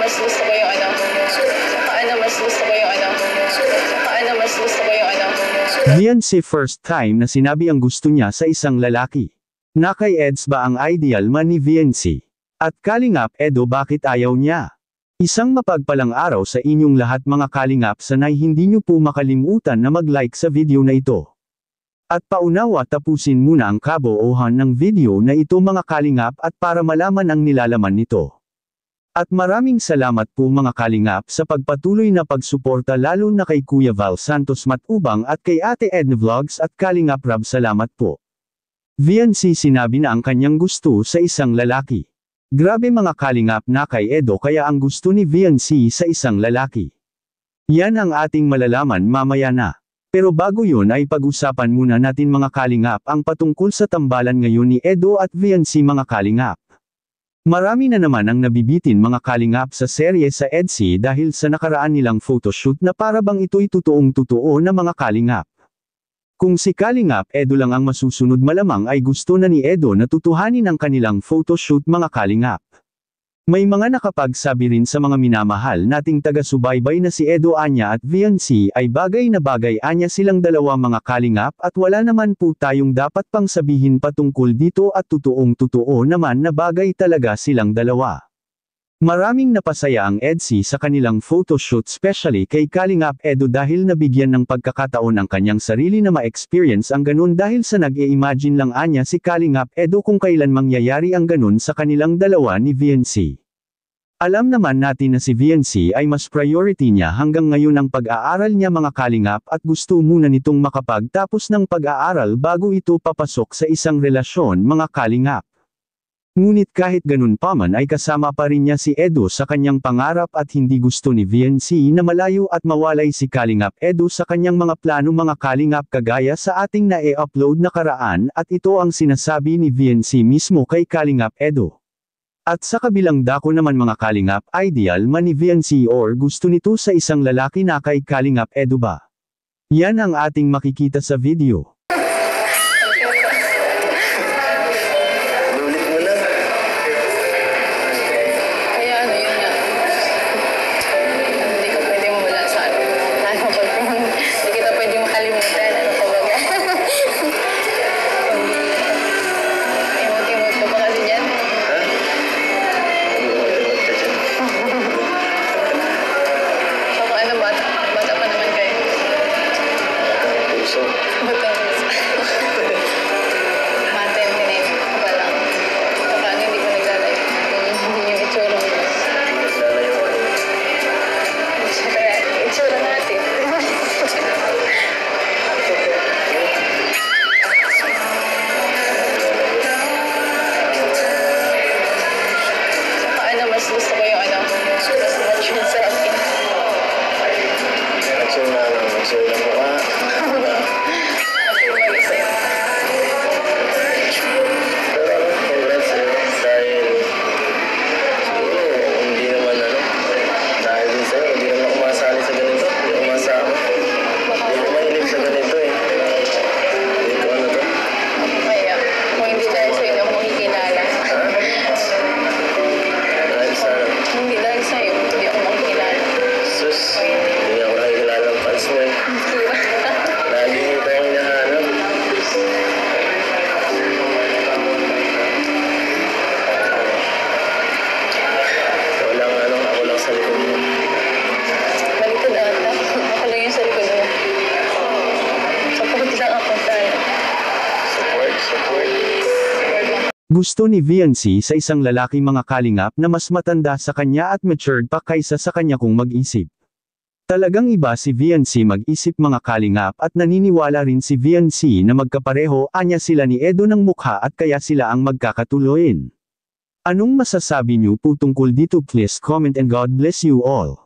mas gusto ko yung ano. Saka ano, mas gusto ko yung ano. Saka ano, mas gusto ko yung ano. Viancy first time na sinabi ang gusto niya sa isang lalaki. Na kay Eds ba ang ideal man ni Viancy? At Kalingap Edo bakit ayaw niya? Isang mapagpalang araw sa inyong lahat mga Kalingap, sanay hindi niyo po makalimutan na mag-like sa video na ito. At paunawa tapusin muna ang kabuuhan ng video na ito mga Kalingap at para malaman ang nilalaman nito. At maraming salamat po mga Kalingap sa pagpatuloy na pagsuporta lalo na kay Kuya Val Santos Matubang at kay Ate Edna Vlogs at Kalingap Rab, salamat po. Viancy sinabi na ang kanyang gusto sa isang lalaki. Grabe mga Kalingap na kay Edo kaya ang gusto ni Viancy sa isang lalaki. Yan ang ating malalaman mamaya na. Pero bago yun ay pag-usapan muna natin mga Kalingap ang patungkol sa tambalan ngayon ni Edo at Viancy mga Kalingap. Marami na naman ang nabibitin mga Kalingap sa serye sa EDSA dahil sa nakaraan nilang photoshoot na para bang ito'y totoong-totoo na mga Kalingap. Kung si Kalingap Edo lang ang masusunod malamang ay gusto na ni Edo na tutuhanin ang kanilang photoshoot mga Kalingap. May mga nakapagsabi rin sa mga minamahal nating taga-subaybay na si Edo Anya at Viancy ay bagay na bagay anya silang dalawa mga Kalingap at wala naman po tayong dapat pang sabihin patungkol dito at totoong-totoo naman na bagay talaga silang dalawa. Maraming napasaya ang EDSA sa kanilang photoshoot especially kay Kalingap Edo dahil nabigyan ng pagkakataon ang kanyang sarili na ma-experience ang ganun dahil sa nag-i-imagine lang anya si Kalingap Edo kung kailan mangyayari ang ganun sa kanilang dalawa ni Viancy. Alam naman natin na si Viancy ay mas priority niya hanggang ngayon ang pag-aaral niya mga Kalingap at gusto muna nitong makapagtapos ng pag-aaral bago ito papasok sa isang relasyon mga Kalingap. Ngunit kahit ganun pa man ay kasama pa rin niya si Edo sa kanyang pangarap at hindi gusto ni Viancy na malayo at mawalay si Kalingap Edo sa kanyang mga plano mga Kalingap kagaya sa ating na-e-upload nakaraan at ito ang sinasabi ni Viancy mismo kay Kalingap Edo. At sa kabilang dako naman mga Kalingap, ideal man ni Viancy or gusto nito sa isang lalaki na kay Kalingap Edo ba? Yan ang ating makikita sa video. Gusto ni Viancy sa isang lalaki mga Kalingap na mas matanda sa kanya at matured pa kaysa sa kanya kung mag-isip. Talagang iba si Viancy mag-isip mga Kalingap at naniniwala rin si Viancy na magkapareho anya sila ni Edo ng mukha at kaya sila ang magkakatuloyin. Anong masasabi niyo po tungkol dito? Please comment and God bless you all.